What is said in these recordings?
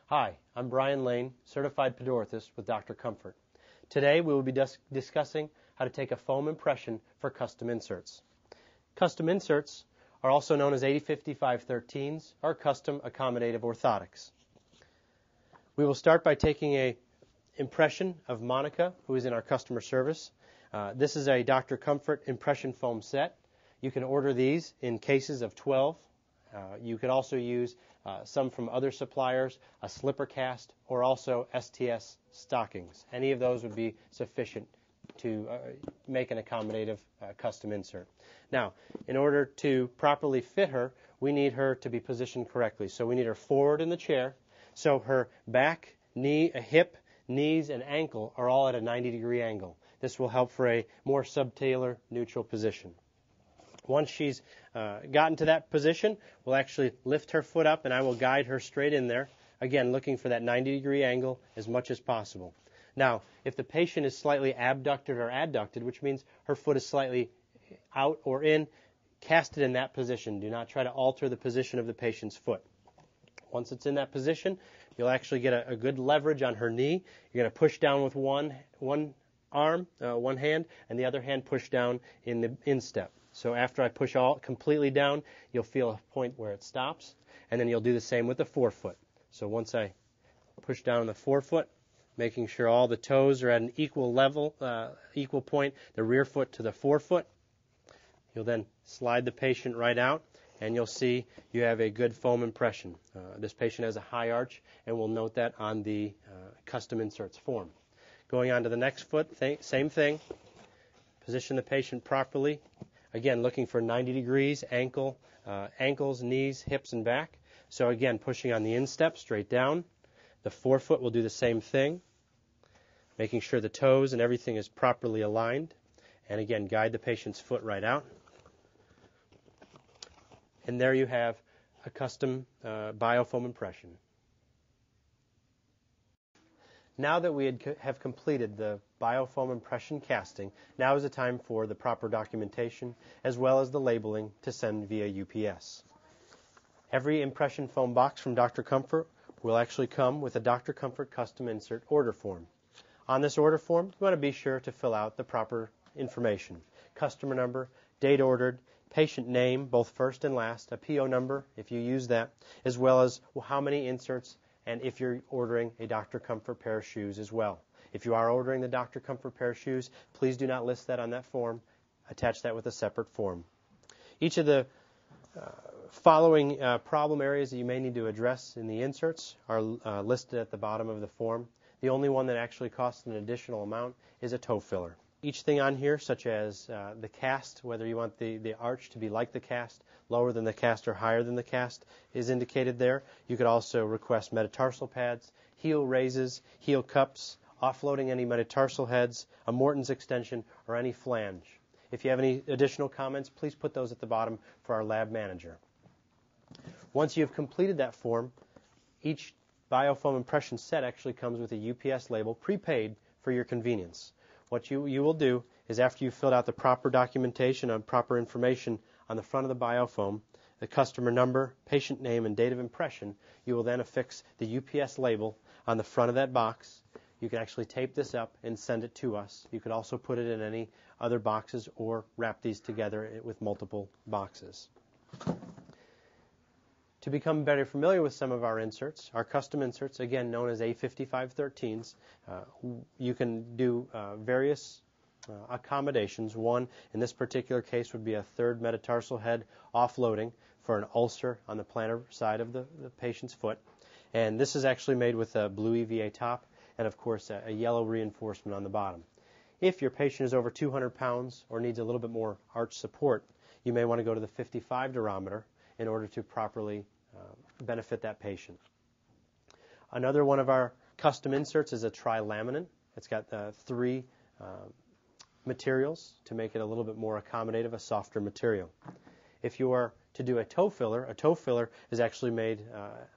Hi, I'm Brian Lane, certified podorthist with Dr. Comfort. Today we will be discussing how to take a foam impression for custom inserts. Custom inserts are also known as 805513s or custom accommodative orthotics. We will start by taking an impression of Monica, who is in our customer service. This is a Dr. Comfort impression foam set. You can order these in cases of 12. You could also use some from other suppliers, a slipper cast, or also STS stockings. Any of those would be sufficient to make an accommodative custom insert. Now, in order to properly fit her, we need her to be positioned correctly. So we need her forward in the chair, so her back, knee, hip, knees, and ankle are all at a 90-degree angle. This will help for a more subtalar neutral position. Once she's gotten to that position, we'll actually lift her foot up and I will guide her straight in there, again looking for that 90-degree angle as much as possible. Now, if the patient is slightly abducted or adducted, which means her foot is slightly out or in, cast it in that position. Do not try to alter the position of the patient's foot. Once it's in that position, you'll actually get a good leverage on her knee. You're going to push down with one arm, one hand, and the other hand push down in the instep. So after I push all completely down, you'll feel a point where it stops, and then you'll do the same with the forefoot. So once I push down on the forefoot, making sure all the toes are at an equal level, equal point, the rear foot to the forefoot, you'll then slide the patient right out, and you'll see you have a good foam impression. This patient has a high arch, and we'll note that on the custom inserts form. Going on to the next foot, same thing. Position the patient properly. Again, looking for 90 degrees, ankles, knees, hips, and back. So again, pushing on the instep straight down. The forefoot will do the same thing, making sure the toes and everything is properly aligned. And again, guide the patient's foot right out. And there you have a custom biofoam impression. Now that we have completed the biofoam impression casting, now is the time for the proper documentation as well as the labeling to send via UPS. Every impression foam box from Dr. Comfort will actually come with a Dr. Comfort custom insert order form. On this order form, you want to be sure to fill out the proper information: customer number, date ordered, patient name, both first and last, a PO number if you use that, as well as how many inserts, and if you're ordering a Dr. Comfort pair of shoes as well. If you are ordering the Dr. Comfort pair of shoes, please do not list that on that form. Attach that with a separate form. Each of the following problem areas that you may need to address in the inserts are listed at the bottom of the form. The only one that actually costs an additional amount is a toe filler. Each thing on here, such as the cast, whether you want the arch to be like the cast, lower than the cast or higher than the cast, is indicated there. You could also request metatarsal pads, heel raises, heel cups, offloading any metatarsal heads, a Morton's extension, or any flange. If you have any additional comments, please put those at the bottom for our lab manager. Once you've completed that form, each biofoam impression set actually comes with a UPS label prepaid for your convenience. What you will do is, after you've filled out the proper documentation and proper information on the front of the biofoam, the customer number, patient name, and date of impression, you will then affix the UPS label on the front of that box. You can actually tape this up and send it to us. You could also put it in any other boxes or wrap these together with multiple boxes. To become better familiar with some of our inserts, our custom inserts, again known as A5513s, you can do various accommodations. One, in this particular case, would be a third metatarsal head offloading for an ulcer on the plantar side of the patient's foot. And this is actually made with a blue EVA top and, of course, a yellow reinforcement on the bottom. If your patient is over 200 pounds or needs a little bit more arch support, you may want to go to the 55 durometer in order to properly benefit that patient. Another one of our custom inserts is a trilaminate. It's got three materials to make it a little bit more accommodative, a softer material. If you are to do a toe filler is actually made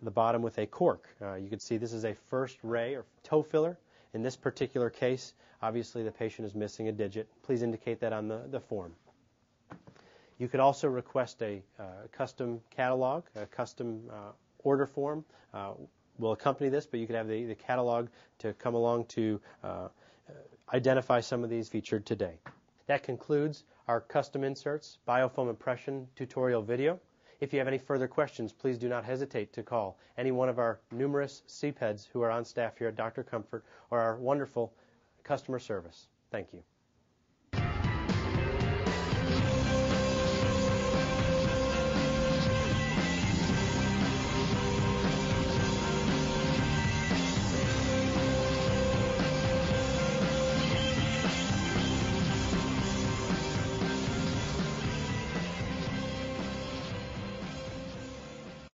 the bottom with a cork. You can see this is a first ray or toe filler. In this particular case, obviously the patient is missing a digit. Please indicate that on the form. You could also request a custom catalog, a custom order form will accompany this, but you could have the catalog to come along to identify some of these featured today. That concludes our custom inserts biofoam impression tutorial video. If you have any further questions, please do not hesitate to call any one of our numerous CPEDs who are on staff here at Dr. Comfort or our wonderful customer service. Thank you.